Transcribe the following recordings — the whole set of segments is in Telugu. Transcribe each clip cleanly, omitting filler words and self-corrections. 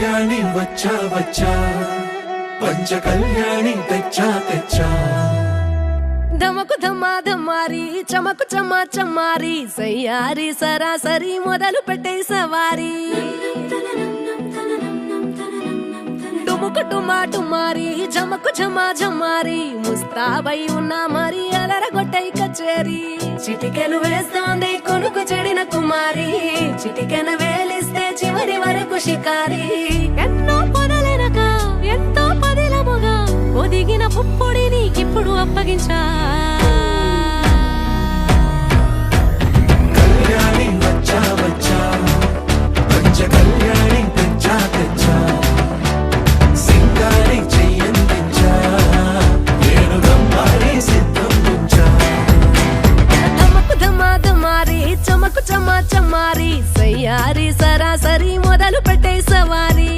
కళ్యాణి వచ్చా వచ్చా పంచ కళ్యాణి తెచ్చా తెచ్చా ధమకు ధమ్మా ధమ్మారి చమకు చమ్మా చమ్మారి సయ్యారి సరాసరి మొదలు పెట్టే సవారి డుముకు డుమా డుమారి జమకు జమా జమ్మారి ముస్తాబై ఉన్నా మరి అలరగొట్టై కచేరి చిటికెను వేస్తోంది కొనుకు చెడిన కుమారి చిటికెను వేలిస్తే చివరి వరకు షికారి ఎన్నో పొదలెనక ఎంతో పదిలముగా ఒదిగిన పుప్పొడి నీకిప్పుడు అప్పగించా కళ్యాణి వచ్చా వచ్చా పంచ కళ్యాణి తెచ్చా తెచ్చా సింగారి చెయ్యందించా ఏనుగమ్మారి సిద్ధందించా ధమకు ధమ్మా ధమ్మారి చమకు చమ్మా చమ్మారి సయ్యారి సరాసరి మొదలు పెట్టే సవారి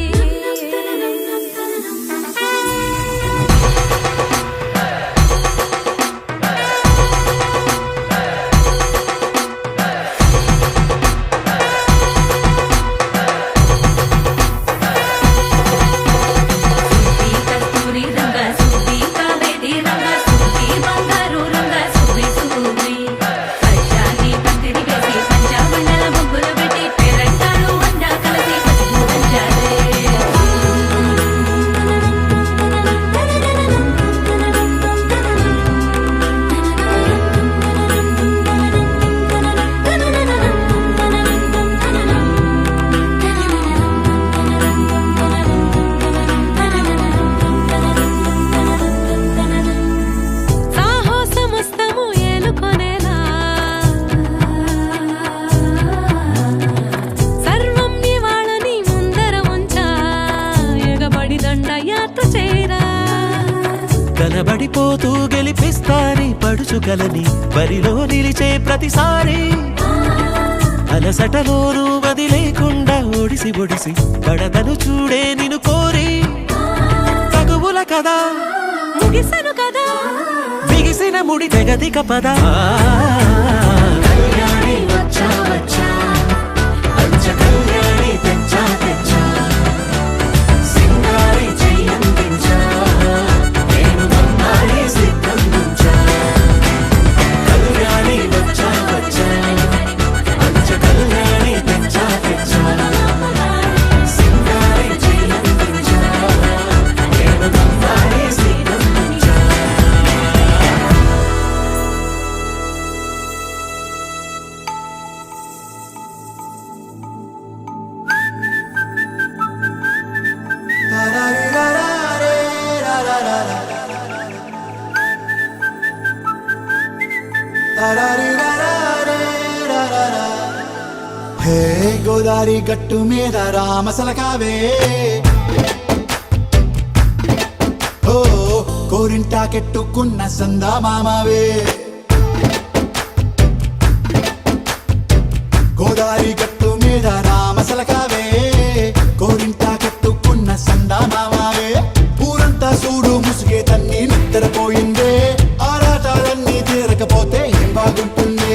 కనబడిపోతూ గెలిపిస్తాని పడుచుకలని బరిలో నిలిచే ప్రతిసారి అలసటలోనూ వదిలేకుండా ఒడిసి ఒడిసి పడదను చూడే నిన్ను కోరి తగువుల కదా ముగిసను కదా బిగిసిన ముడి తెగదిక పదా కళ్యాణి వచ్చా వచ్చా పంచ కళ్యాణి తెచ్చా తెచ్చా సింగారి చెయ్యందించా ఏనుగమ్మారి సిద్ధందించా కళ్యాణి వచ్చా వచ్చా పంచ కళ్యాణి తెచ్చా తెచ్చా సింగారి చెయ్యందించా ఏనుగమ్మారి సిద్ధందించా హే గోదారి గట్టు మీద రామసలకావే ఓ కోరింటా కెట్టుకున్న సందా మామావే గోదారి గట్టు మీద రామసలకావే కోరింటా కెట్టుకున్న సందా మామావే ఊరంతా చూడు ముసుగే తన్ని నిద్రపోయిందే ఆరాటాలన్నీ తీరకపోతే ఏం బాగుంటుంది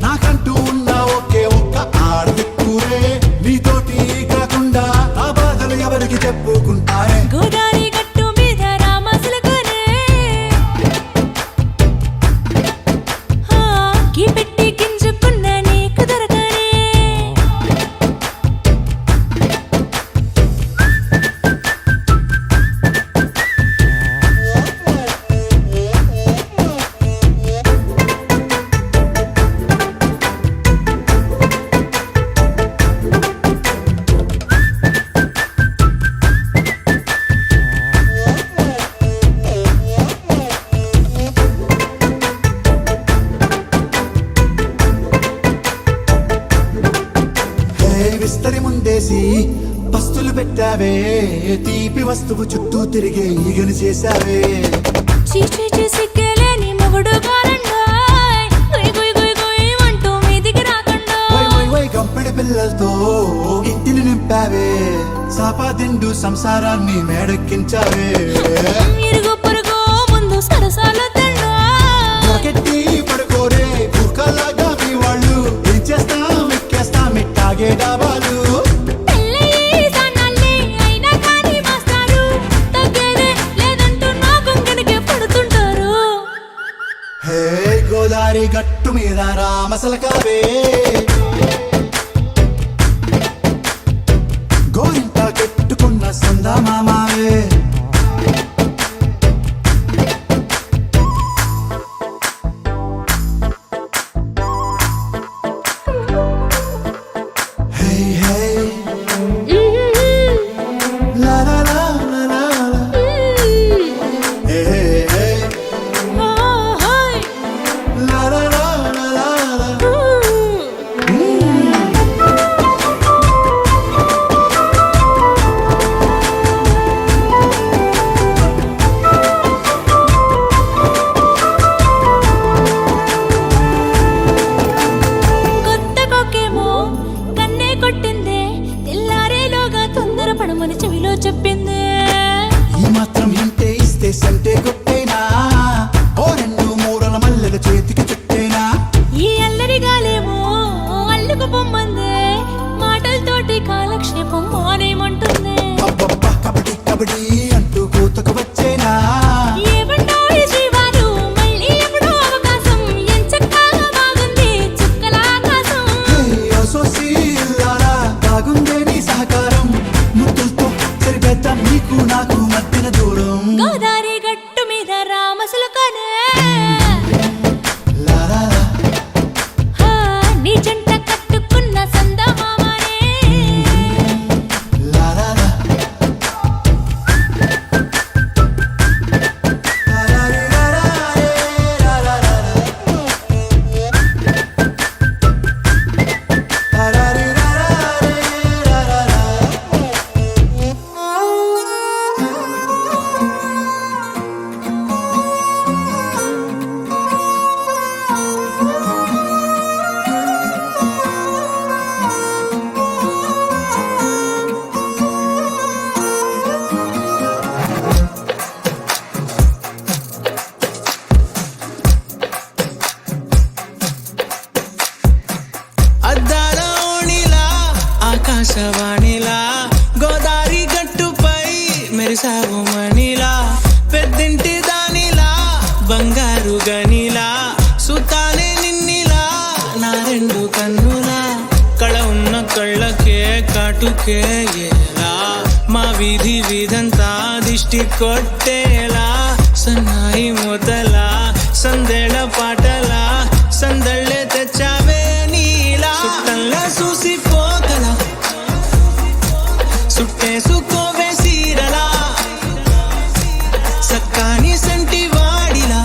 నాకంటూ ఉన్న ఒకే ఒక్క ఆడదిక్కురే నీతోటి కాకుండా నా బాధలు ఎవరికి చెప్పుకుంటారే గోదారి గట్టు మీద రామసలకనే కీ పెట్టి గింజుకున్న నీకు దొరకనే విస్తరి ముందేసి పస్తులు పెట్టావే తీపి వస్తువు చుట్టూ తిరిగే ఈగను చేశావే చీచీ చేసి కేలేని మొగుడు గారండాయ్ గుయ్ గుయ్ గుయ్ గుయ్ అంటూ మీదికి రాకుండా వై వై వై గంపెడి పిల్లలతో ఇంటిని నింపావే సాపాదిండు సంసారాన్ని మేడెక్కించావే ఇరుగు పొరుగు ముందు సరసాల తండా జాకెట్టి పడుకోరే కుక్కలాగా మీ వాళ్ళు ఏం చేస్తాం ఎక్కేస్తాం ఇట్టాగే డాబాలు పెళ్ళయి సన్నాళ్ళే మసలకావే గోరింట కట్టుకున్న సందా మామావే Hey, hey, la la la la la la. Hey, hey, hey, la la la la la la. కొత్త కొక్కేమో కన్నే కొట్టిందే తెల్లారేలోగా తొందర పడమని చెవిలో చెప్పిందే ఈ మాత్రం హింటే ఇస్తే సంటే కొట్టేనా ఓ రెండు మూరల మల్లెల చేతికి చుట్టేనా ఈ అల్లరిగాలేమో అల్లుకు పొమ్మందే మాటలతోటి కాలక్షేపం మానేమంటుందే అబ్బబ్బా కబడ్డీ కబడ్డీ అంటూ కూతకు వచ్చేనా ఏమంటాయి జీవాలు మళ్ళీ ఎప్పుడో అవకాశం ఎంచక్కా బాగుంది చుక్కల ఆకాశం ఓ సోసీలారా బాగుందే నీ సహకారం ముద్దులతో సరిపెద్దాం నీకు నాకు మధ్యన దూరం గోదారి గట్టు మీద రామసులకనే లా లా లా హా, నీ జంట కట్టుకున్న సందమామనే లా లా లా అద్దాల ఓణిలా ఆకాశవాణిలా గోదారి గట్టుపై మెరిసావు మణిలా పెద్దింటి దానిలా బంగారు గనిలా సుతానే నిన్నిలా నా రెండు కన్నులా కళ ఉన్న కళ్ళకే కాటుకే ఎలా మా వీధి వీధంతా దిష్టి కొట్టేలా సన్నాయి మొదలా సందేళ పాటలా సందళ్ళే తెచ్చావే నీలా సుట్టంలా చూసిపోగల సుట్టేసుకోవే సీరలా సక్కాని సంటి వాడిలా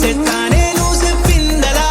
సెత్తానే నువ్వు చెప్పిందలా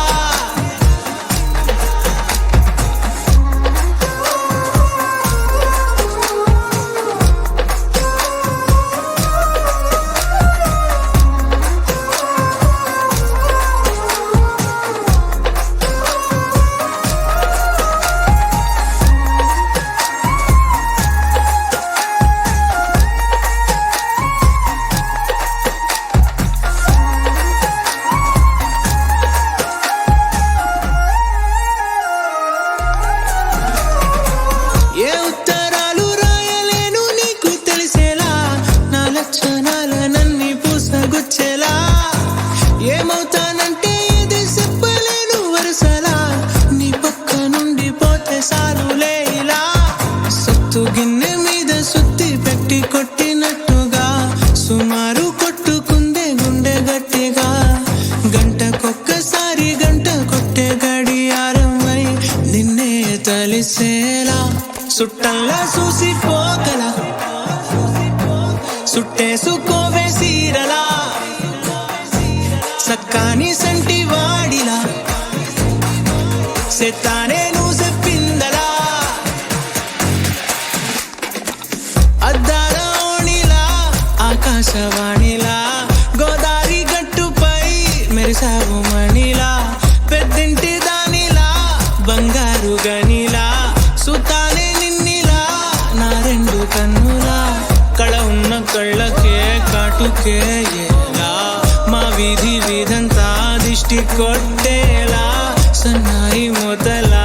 ఏ ఉత్తరాలు రాయలేను నీకు తెలిసేలా నా లక్షణాలనన్నీ పూసగుచ్చేలా ఏమవుతానంటే ఇది చెప్పలేను వరుసలా నీ పక్క నుండి పోతే సారులే ఇలా సత్తు గిన్నె మీద సుత్తి పెట్టి కొట్టినట్టుగా సుమారు కొట్టుకుందే గుండె గట్టిగా గంటకొక్కసారి గంట కొట్టే గడియారమై నిన్నే తలిసేలా సుట్టంలా చూసిపోగల సుట్టేసుకోవే సీరలా సక్కాని సంటి వాడిలా సెత్తానే నువ్వు చెప్పిందలా అద్దాల ఓణిలా ఆకాశవాణిలా గోదారి గట్టుపై మెరిసావు మణిలా పెద్దింటి దానిలా బంగారు గనిలా సుతానే నిన్నిలా నా రెండు కన్నులా కళ ఉన్న కళ్ళకే కాటుకే ఎలా మా వీధి వీధంతా దిష్టి కొట్టేలా సన్నాయి మొదలా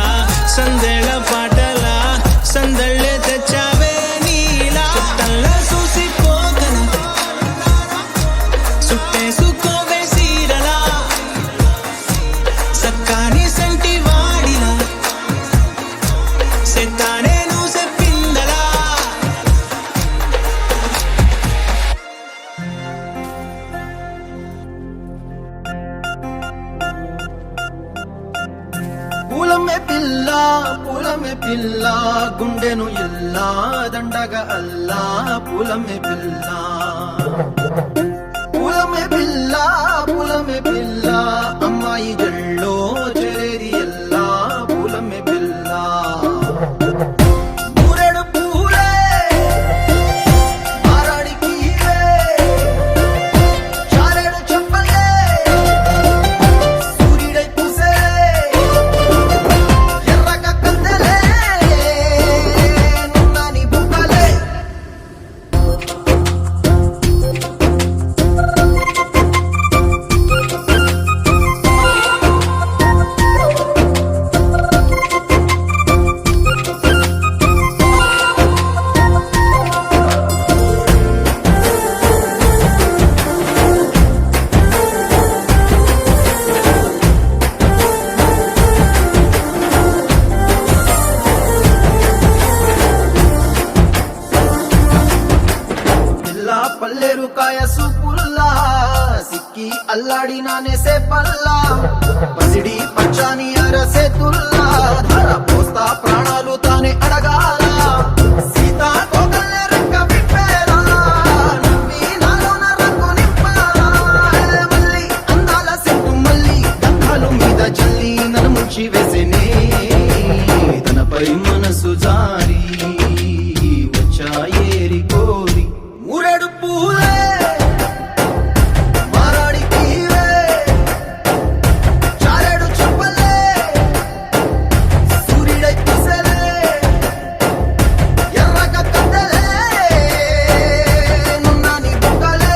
పూలమే పిల్ల గుండెను ఇల్లా దండగ అల్లా పూలమే పిల్ల పూలమే పిల్ల అమ్మాయి జల్లో చేరేది ఎల్లా పూలమే పిల్ల మూరెడు పూలే మారాడికి చారెడు చెప్పలే సూర్యుడై పూసే ఎర్రగ కందలే నున్నాని బుక్కలే పిల్ల పల్లెరు కాయ సూపుల్లా సిక్కి అల్లాడి నానేసే పల్లా పసిడి పచ్చాని అరసే తుల్లా ధర పోస్తా ప్రాణాలు తానే అడగాల సీతా కోగల్లే రెక్క విప్పేరా నవ్వి నాలోన రంగు నింపాలా మళ్ళీ అందాల సెట్టు మళ్ళీ గంధాలు మీద జల్లి నన్ను ముంచి వేసేనే తనపై మనసు జారి వచ్చాయేరి కోరి మూరెడు పూలే మారాడికి చారెడు చెప్పలే సూర్యుడై పూసలే ఎర్రగ కందలే నున్నాని బుక్కలే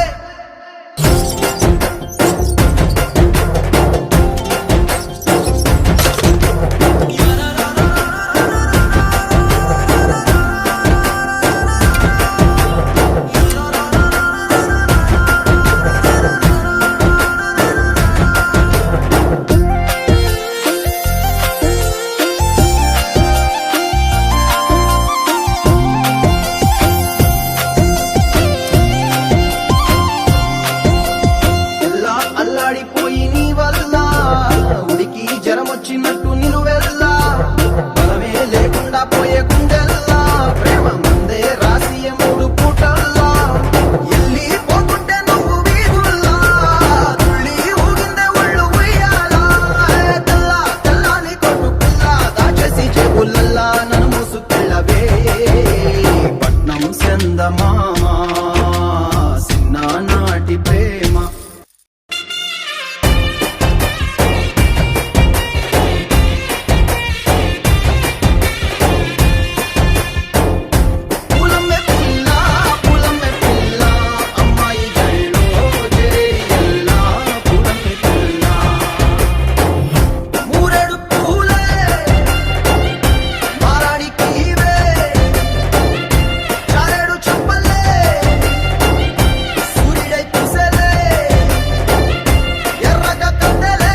ఎల్లా అల్లాడిపోయి నీ వల్ల ఉడికి జరమొచ్చినట్టు నిన్ను వెళ్ళా బలమే లేకుండా పోయే గుండెల్లా ప్రేమ ముందే రాసియ మూడు పూటల్లా ఎల్లి పోతుంటే నువ్వు వీధుల్లా తుళ్ళి ఊగిందే ఒళ్ళు ఉయ్యాలా తెల్లని కొట్టు పిల్ల దాచేసి జేబులల్లా నన్ను మూసుకెళ్ళవే పట్నం సెందమామ సిన్నానాటి ప్రేమ పూలమే పిల్ల అమ్మాయి జల్లో చేరేది ఎల్లా పూలమే పిల్ల మూరెడు పూలే మారాడికి చారెడు చెప్పలే సూర్యుడై పూసలే ఎర్రగ కందలే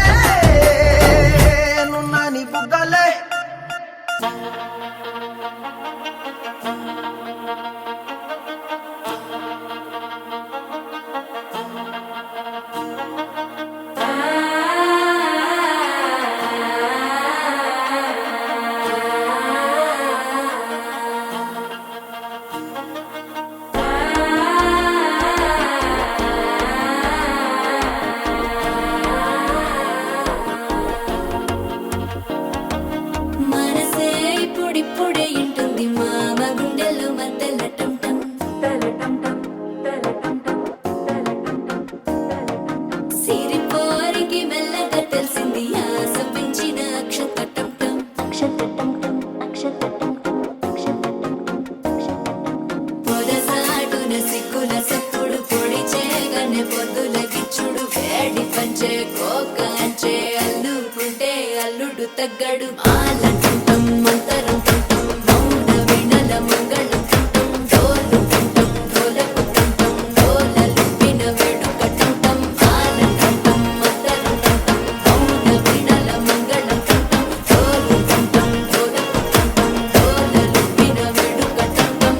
నున్నాని బుగ్గలే మనసే ఇప్పుడిప్పుడే ఇంటుంది మామ గుండెల్లో మధ్యల టం టం సిరిపోరికి మెల్లగా తెలిసింది ఆశ పెంచిన అక్షతటం టం పొదసాటున సిగ్గుల సప్పుడు పొడి చేయగానే పొద్దుల గిచ్చుడు వేడి పంచే కోకాంచే అల్లుకుంటే అల్లుడు తగ్గడు ఆలంటుంటం మంతరం టుంటం మౌన వినల మంగళం టుంటం డోలు టుంటం డోలకు టుంటం డోలలుప్పిన వేడుక టుంటం ఆలంటుంటం మంతరం టుంటం మౌన వినల మంగళం టుంటం డోలు టుంటం డోలకు టుంటం డోలలుప్పిన వేడుక టుంటం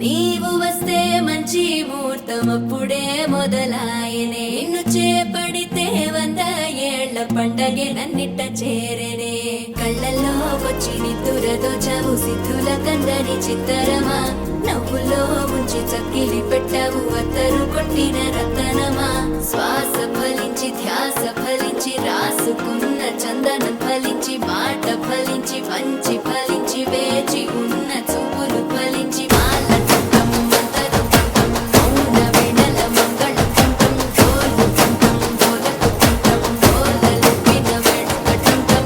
నీవు వస్తే మంచి ముహూర్తం అప్పుడే మొదలాయనే నిన్ను చేపడితే 100 ఏళ్ల పండగే నన్నిట్ట చేరనే కళ్ళల్లో వచ్చి నిద్దురతో చవు సిద్ధుల కందని చిత్తరమా నవ్వులో ఉంచి చక్కిలి పెట్టవు అత్తరు కొట్టిన రతనమా శ్వాస ఫలించి ధ్యాస ఫలించి రాసుకున్న చందనం ఫలించి మాట ఫలించి పంచి ఫలించి వేచి ఉన్న చూపులు ఫలించి మాల చుట్టం మంతరం చుట్టం మౌన వెడల మంగళం చుట్టం జోలు చుట్టం జోలకు చుట్టం జోలలు విన వెడుక చుట్టం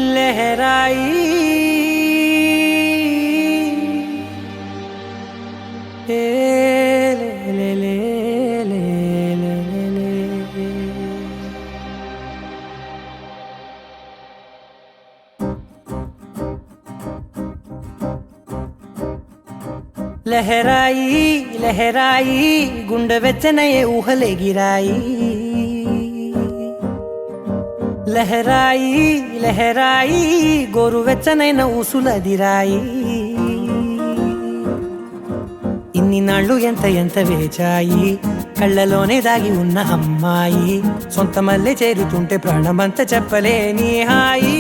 लहराई ए ले ले ले ले ले ले लहराई लहराई गुंड వెచ్చనయే ఊహలే గిరాయి లహరాయి లహరాయి గోరు వెచ్చనైన ఊసులదిరాయి ఇన్ని నాళ్ళు ఎంత ఎంత వేచాయి కళ్ళలోనే దాగి ఉన్న అమ్మాయి సొంత మల్లె చేరుతుంటే ప్రాణమంత చెప్పలేని హాయి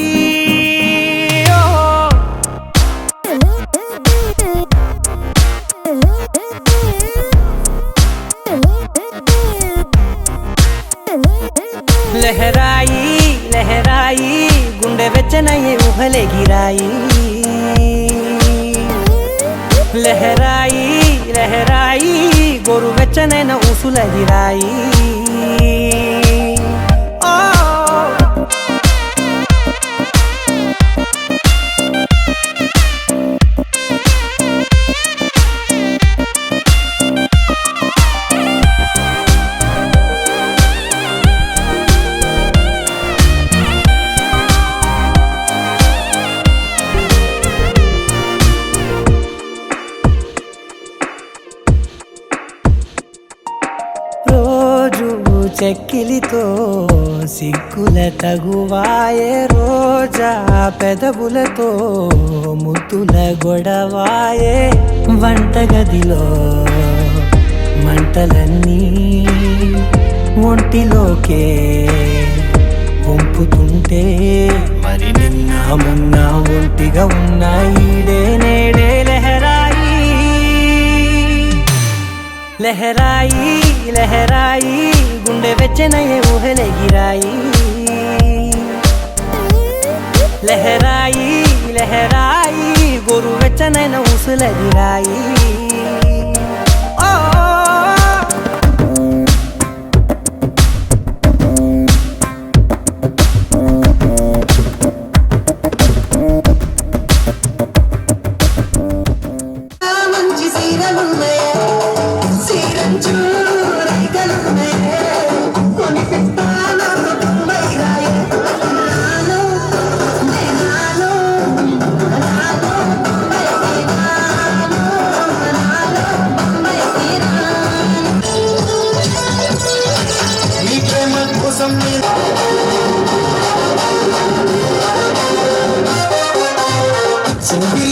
లహరాయి లహరాయి గుండె వెచ్చనయ్యే ఊహలే గిరాయి లహరాయి లహరాయి గోరు వెచ్చనైన ఊసులదిరాయి చెక్కిలితో సిగ్గుల తగువాయే రోజా పెదవులతో ముద్దుల గొడవాయే వంటగదిలో మంటలన్నీ ఒంటిలోకే వంపుతుంటే మరి నిన్న మొన్న ఒంటిగా ఉన్న ఈడే నేడే లహరాయి లహరాయి లహరాయి గుండె వెచ్చనయ్యే ఊహలే గిరాయి లహరాయి లహరాయి గోరు వెచ్చనైన ఊసులదిరాయి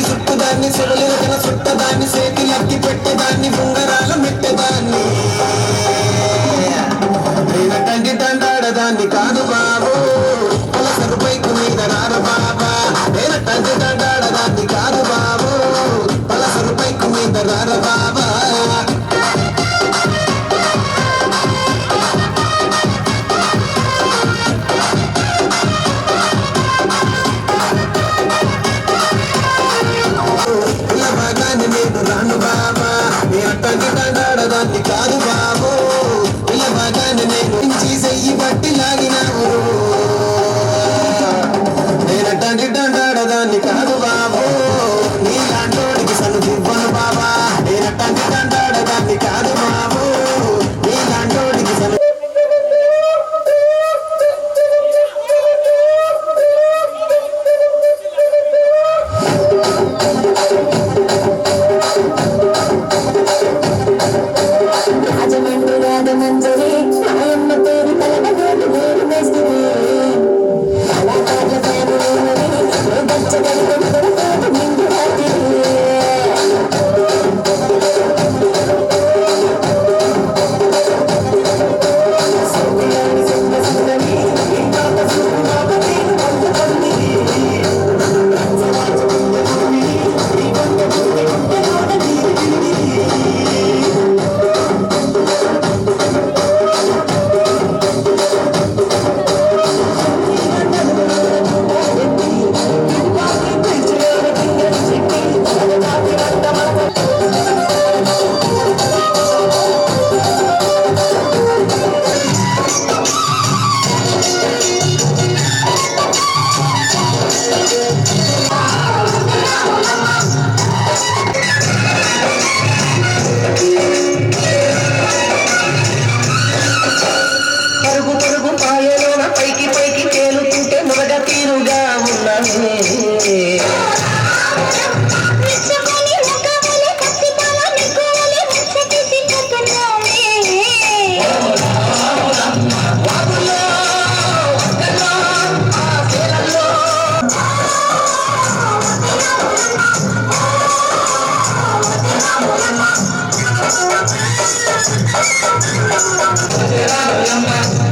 చుట్టదాన్ని సొడలిన చుట్టదాన్ని సేతి లక్కి పెట్టేదాన్ని బొంగరాల మెట్టేదాన్ని తండ్రి తండాడదాన్ని కాదు బాబు పలసరుపైకు మీద రారు బాబా నేను తండ్రి తండాడదాన్ని కాదు బాబు పలసరుపైకు మీద రారు బాబా రాను బాబా నేను తండ్రి తండాడదాన్ని కాదు బాబు ఇలా బాగానే నేను చెయ్యి బట్టి లాగినావు నేను తండ్రి తండాడదాన్ని కాదు బాబు నీలాంటోడికి సన్ను దివ్వను బాబా నేను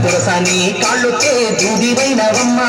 తులసాని కాళ్ళుకే దూదివైనవమ్మా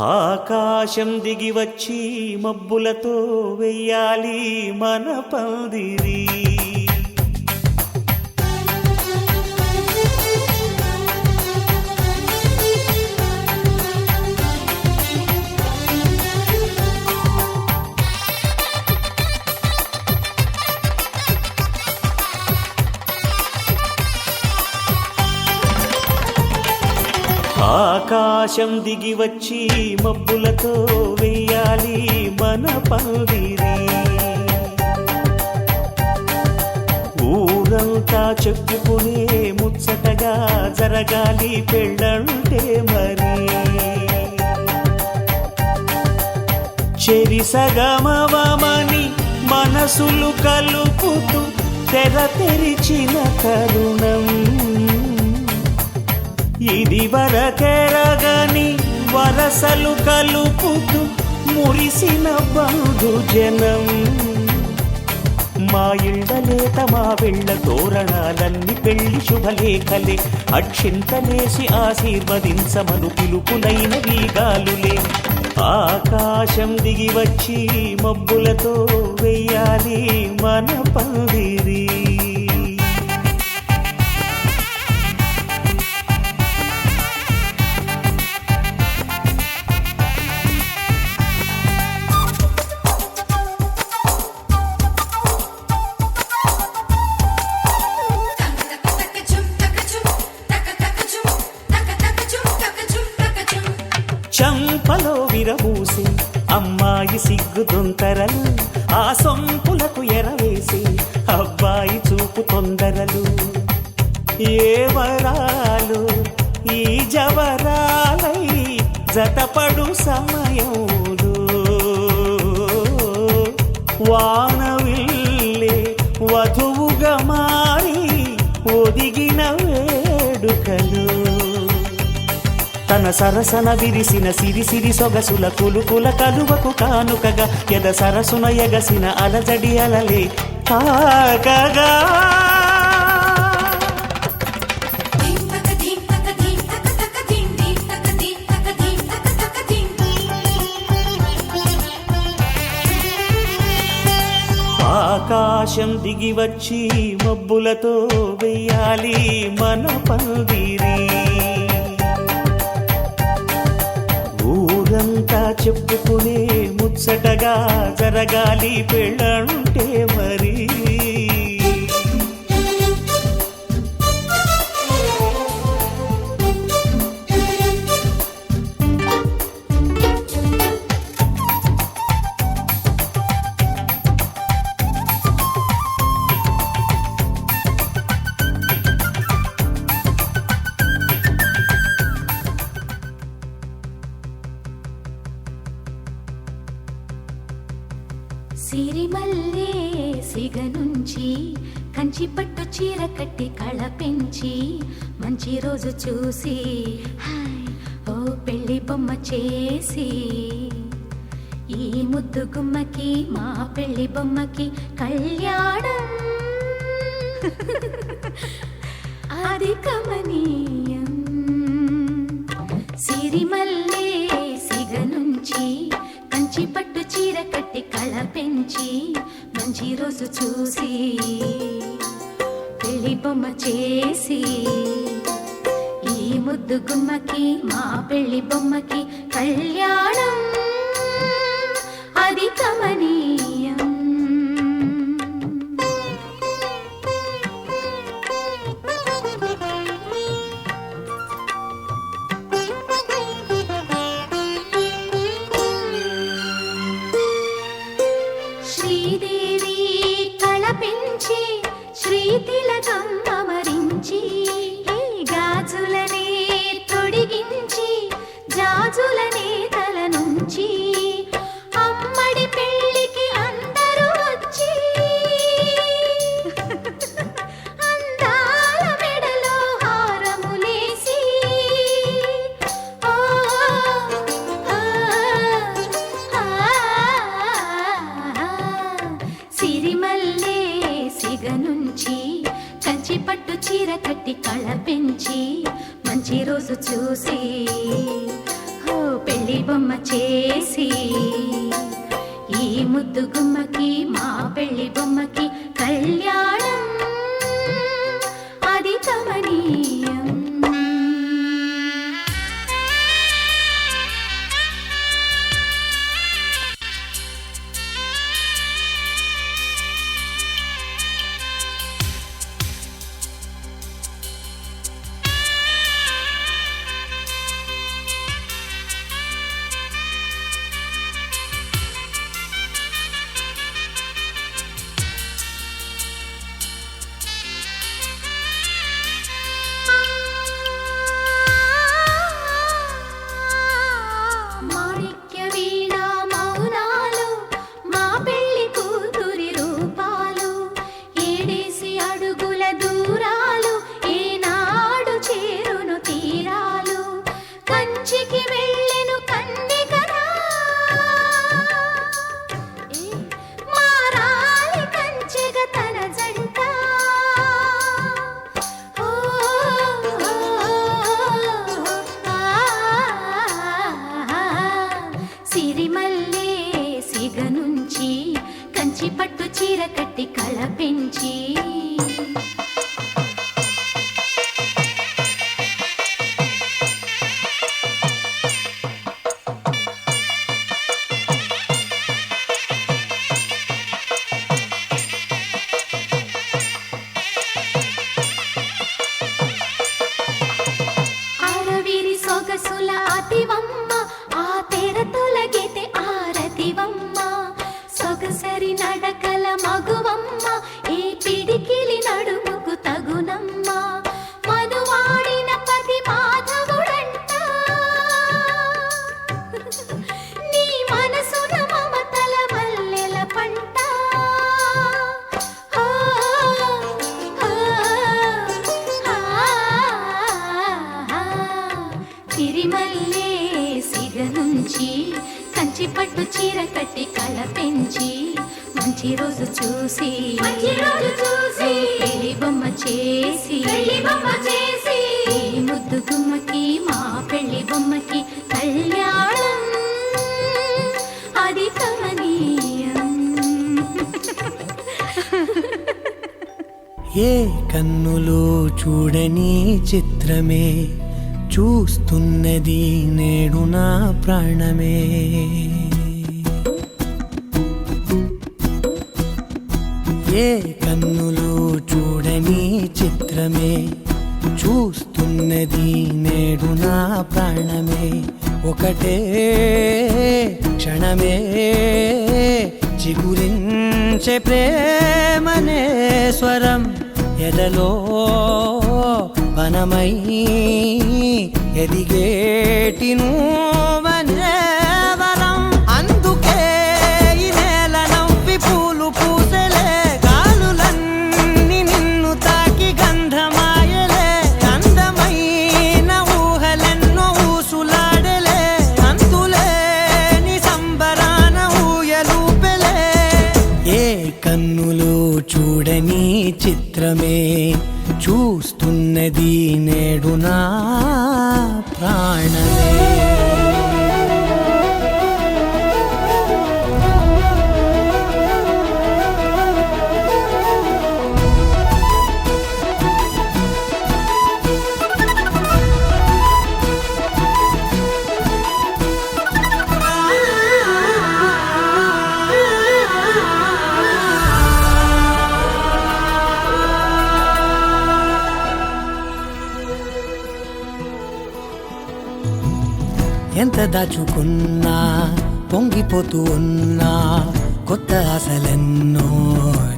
ఆకాశం దిగి వచ్చి మబ్బులతో వెయ్యాలి మన పందిరి. ఆకాశం దిగి వచ్చి మబ్బులతో వెయ్యాలి మన పందిరి. ఊరంతా చెప్పుకునే ముచ్చటగా జరగాలి పెళ్ళంటే మరి. చెరిసగమవమని మనసులు కలుపుతూ తెర తెరిచిన తరుణం. ఇది వరకెరగని వరసలు కలుపుతూ మురిసిన బంధుజనం. మా ఇళ్ళలేత మా వెళ్ళ తోరణాలన్నీ పెళ్లి శుభలేఖలే. అక్షింతలేసి ఆశీర్వదించమను పిలుపులైన వీగాలులే. ఆకాశం దిగి వచ్చి మబ్బులతో వెయ్యాలి మన పందిరి. చంపలో విరబూసి అమ్మా అమ్మాయి సిగ్గుదొంతరలు ఆ సొంపులకు ఎరవేసి అబ్బాయి చూపు తొందరలు ఏ వరాలు ఈ జవరాలై జతపడు సమయంలో వానవిల్లే వధువుగా మారి ఒదిగిన వేడుకలు తన సరసన విరిసిన సిరిసిరి సొగసుల కులుకుల కలువకు కానుకగా ఎద సరసున ఎగసిన అలజడి అలలే తాకగా ఆకాశం దిగి వచ్చి మబ్బులతో వెయ్యాలి మన పందిరి ఊరంతా చెప్పుకునే ముచ్చటగా జరగాలి పెళ్ళంటే మరి సిరిమల్లే సిగ నుంచి కంచి పట్టు చీర కట్టి కళ పెంచి మంచి రోజు చూసి హాయ్ ఓ పెళ్లి బొమ్మ చేసి ఈ ముద్దు గుమ్మకి మా పెళ్లి బొమ్మకి కళ్యాణం అది కమనీయం సిరిమల్లే సిగ నుంచి కంచి పట్టు చీర కట్టి కళ పెంచి మంచి రోజు చూసి పెళ్లి బొమ్మ చేసి ఈ ముద్దు గుమ్మకి మా పెళ్లి బొమ్మకి కళ్యాణం అది కమనీయం శ్రీదేవి కళ పెంచి శ్రీతిలకం అమరించి గాజులనే తొడిగించి జాజులనే తల నుంచి అమ్మడి పెళ్ళికి అందరూ వచ్చి అందాల మెడలో హారములేసి ఓ సిరిమల్లే సిగ నుంచి కంచి పట్టు చీర కట్టి కళ పెంచి మంచి రోజు చూసి ఓ పెళ్లి బొమ్మ చేసి ఈ ముద్దు గుమ్మకి మా పెళ్లి బొమ్మకి కళ్యాణం అది కమనీయం మాణిక్య వీణ మౌనాలు మా పెళ్లి కూతురి రూపాలు ఏడేసి అడుగుల దూరాలు ఏనాడు చేరును తీరాలు కంచికి వెళ్ళెను కన్నికరా మారాలి కంచెగ తన జంట సిరిమల్లే సిగ నుంచి కంచి పట్టు చీర కట్టి కళ పెంచి అరవిరి సొగసుల అతివమ్మ ఆ తెర తొలగితే ఆరతివమ్మ పెంచి కంచి పట్టు చీర కట్టి కళ పెంచి మంచి రోజు చూసి పెళ్లి బొమ్మ చేసి ఈ ముద్దు గుమ్మకి మా పెళ్లి బొమ్మకి కళ్యాణం అది కమనీయం. ఏ కన్నులో చూడని చిత్రమే చూస్తున్నది నేడు నా ప్రాణమే. ఏ కన్నులో చూడని చిత్రమే చూస్తున్నది నేడు నా ప్రాణమే. ఒకటే క్షణమే చిగురించే ప్రేమనే స్వరం ఎదలో వనమై ఎదిగేటి నువ్వనే వరం. అందుకే ఈ నేల నవ్వి పూలు పూసలే గాలులన్నీ నిన్ను తాకి గంధమాయలే. అందమైన ఊహలెన్నో ఊసులాడలే అంతులేని సంబరాన ఊయలూపెలే. ఏ కన్నులో చూడని చిత్రమే చూస్తున్నది నేడు నా ప్రాణమే. ఎంత దాచుకున్నా పొంగిపోతూ ఉన్నా కొత్త ఆశలెన్నో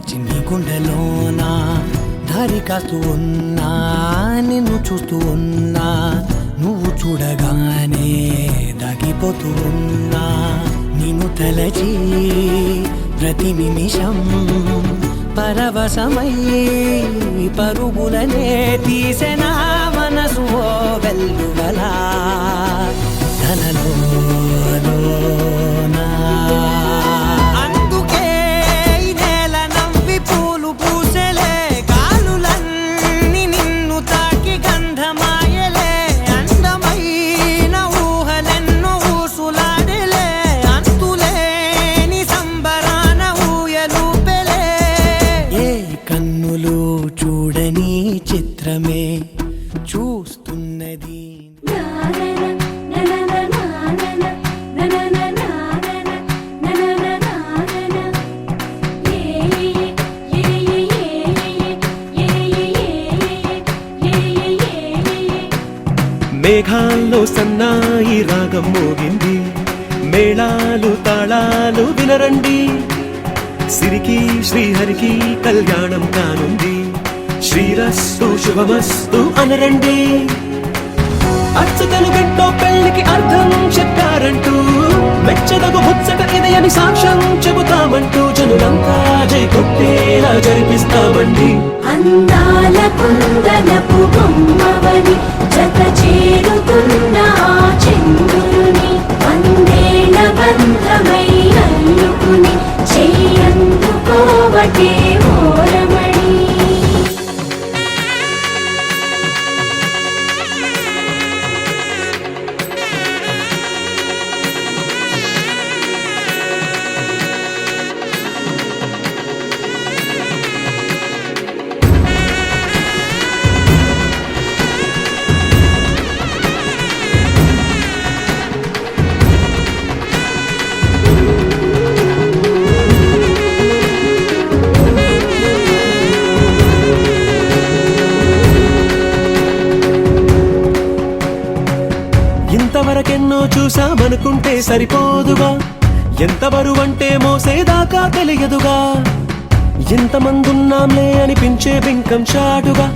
చిన్ని గుండెలోనా దారి కాస్తూ ఉన్నా నిన్ను చూస్తూ ఉన్నా నువ్వు చూడగానే దాగిపోతూ ఉన్నా. నిన్ను తలచి ప్రతి నిమిషం పరవశమై పరుగులనే తీసెనా మనసు ఓ వెల్లువలా ధనలోనా. అందుకే ఈ నేల నవ్వి పూలు పూసలే గాలులన్నీ నిన్ను తాకి గంధమాయలే. అందమైన ఊహలెన్నో ఊసులాడలే అంతులేని సంబరాన ఊయలూపెలే. ఏ కన్నులు చూడని చిత్రమే చూస్తున్నది. మేఘాల్లో సన్నాయి రాగం మోగింది, మేళాలు తాళాలు వినరండి. సిరికి శ్రీహరికి కళ్యాణం కానుంది, శ్రీరస్తు శుభమస్తు అనరండి. అచ్చతలు గంటో పెళ్లికి అర్థం చెప్పారంటూ మెచ్చదగు ముచ్చట ఇది అని సాక్ష్యం చెబుతామంటూ జనులంతా జై కొట్టేలా జరిపిస్తామండి. అందాల కుందనపు బొమ్మవని జత చేరుతున్న ఆ చంద్రుని వందేళ్ల బంధమై అల్లుకుని చెయ్యందుకోవటే ఓరమణి. ఇంతవరకెన్నో చూసామనుకుంటే సరిపోదుగా, ఎంత బరువంటే మోసేదాకా తెలియదుగా. ఎంతమందున్నాంలే అనిపించే బింకం చాటుగా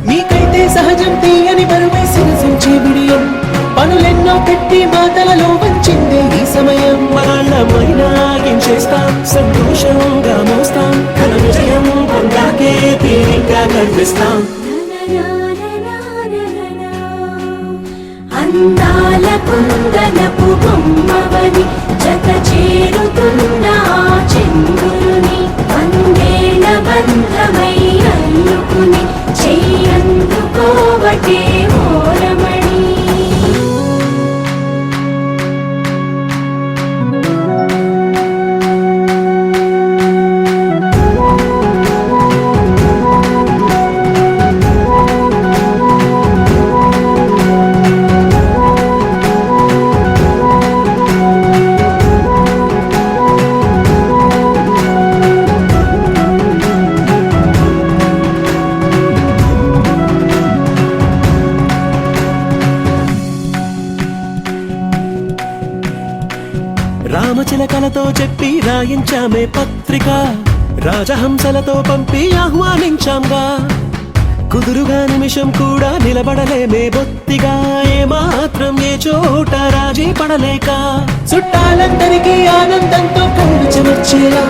మీకైతే సహజం తీయని బరువై సిరసించే బిడియం. పనులెన్నో పెట్టి మాటలలో వంచిందే ఈ సమయం. మనమైనాగించేస్తాం, సంతోషంగా మోస్తాం, ఘన విజయం పొందాకే తీరిగ్గా కనిపిస్తాం. అందాల కుందనపు బొమ్మవని జత చేరుతున్న చంద్రుని వందేల బంధమై అల్లుకుని చెయ్యందుకోవటే ఓరమణి. రామచిలకలతో చెప్పి రాయించామే పత్రిక, రాజహంసలతో పంపి ఆహ్వానించాంగా. కుదురుగా నిమిషం కూడా నిలబడలేమే బొత్తిగా, ఏమాత్రం ఏ చోట రాజీ పడలేక. చుట్టాలందరికీ ఆనందంతో కళ్ళు చెమర్చేలా,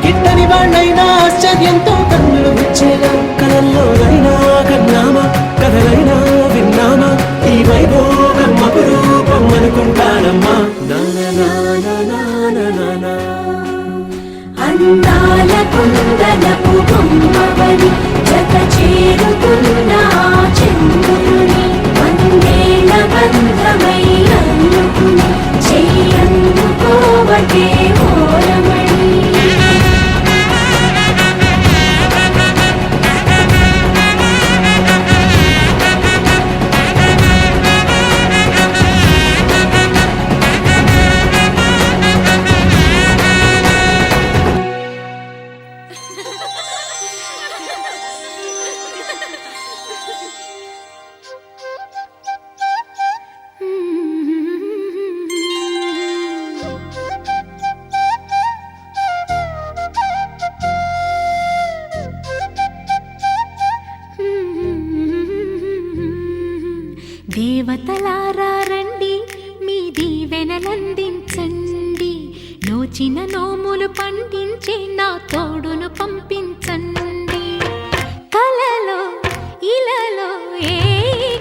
గిట్టని వాళ్ళైనా ఆశ్చర్యంతో కన్నులు విచ్చేలా. కలల్లోనైనా కన్నామా, కథలైనా విన్నామా, ఈ వైభోగం అపురూపం అనుకుంటానమ్మా. అందాల కుందనపు బొమ్మవని జత చేరుతున్న చంద్రుని వందేల బంధమై అల్లుకుని చెయ్యందుకోవటే ఓరమణి. దేవతలారా రండి, మీ దీవెనలందించండి, నోచిన నోములు పండించే నా తోడును పంపించండి. కలలో ఇలలో ఏ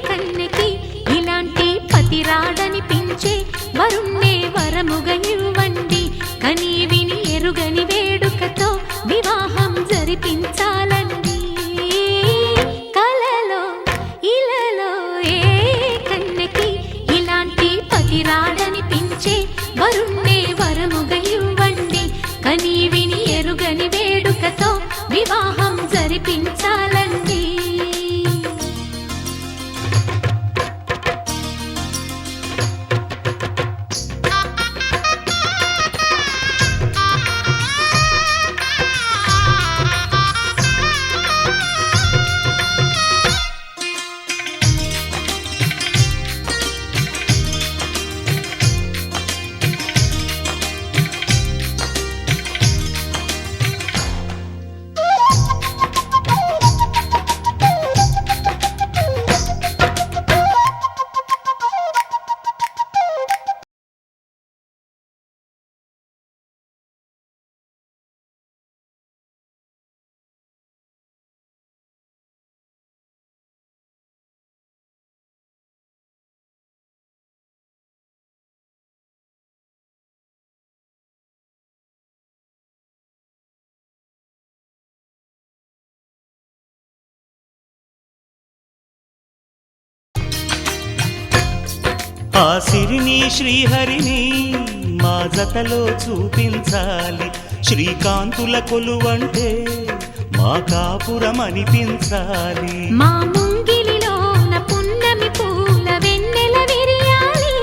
కన్నెకి ఇలాంటి పతిరాడనిపించే వరుణ్ణే వరముగా ఇవ్వండి. కని విని ఎరుగని వేడుకతో వివాహం జరిపించాలండి. కలలో ఇలలో ఏ కన్నెకి ఇలాంటి పతిరాడనిపించే వరుణ్ణే వరముగా ఇవ్వండి. కని విని ఎరుగని వేడుకతో వివాహం జరిపించాలండి. ఆ సిరిని శ్రీహరిని మా జతలో చూపించాలి. శ్రీకాంతుల కొలువంటే మా కాపురం అనిపించాలి. మా ముంగిలిలోన పున్నమి పూల వెన్నెల విరియాలి.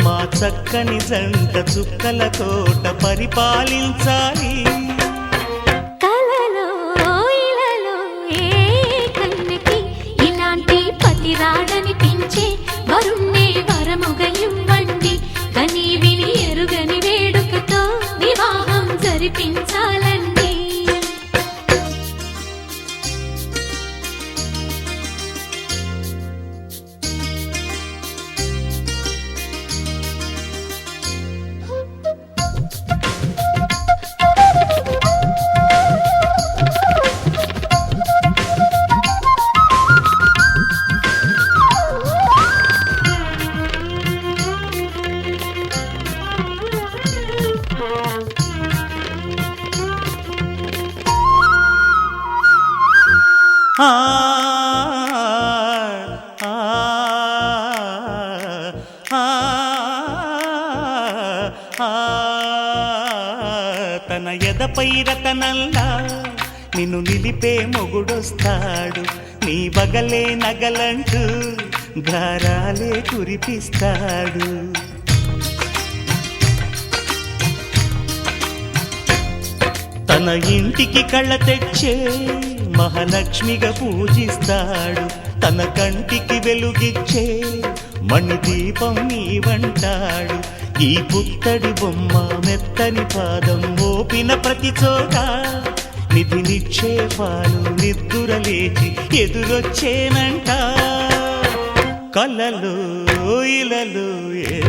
మా చక్కని జంట చుక్కల తోట పరిపాలించాలి. కలలో ఇలలో ఏ కన్నెకి ఇలాంటి పతిరాడనిపించే వరుణ్ణే వరముగా ఇవ్వండి. కని విని ఎరుగని వేడుకతో వివాహం జరిపించాలండి. తన ఎదపై రతనల్లా నిన్ను నిలిపే మొగుడొస్తాడు నీ బగలే నగలంటూ గారాలే కురిపిస్తాడు తన ఇంటికి కళ్ళ తెచ్చే మహాలక్ష్మిగా పూజిస్తాడు తన కంటికి వెలుగిచ్చే మణిదీపం నీవంటాడు ఈ పుత్తడి బొమ్మ మెత్తని పాదం మోపిన ప్రతి చోట నిధి నిక్షేపాలు నిద్దురలేచి ఎదురొచ్చేనంట కళ్ళలో ఇలలో ఏ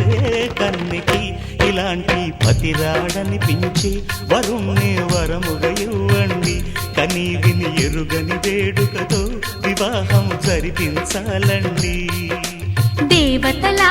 కన్నికి ఇలాంటి పతిరాడనిపించి వరుణ్ణి వరముగా ఇవ్వండి కని విని ఎరుగని వేడుకతో వివాహం జరిపించాలండి దేవతలా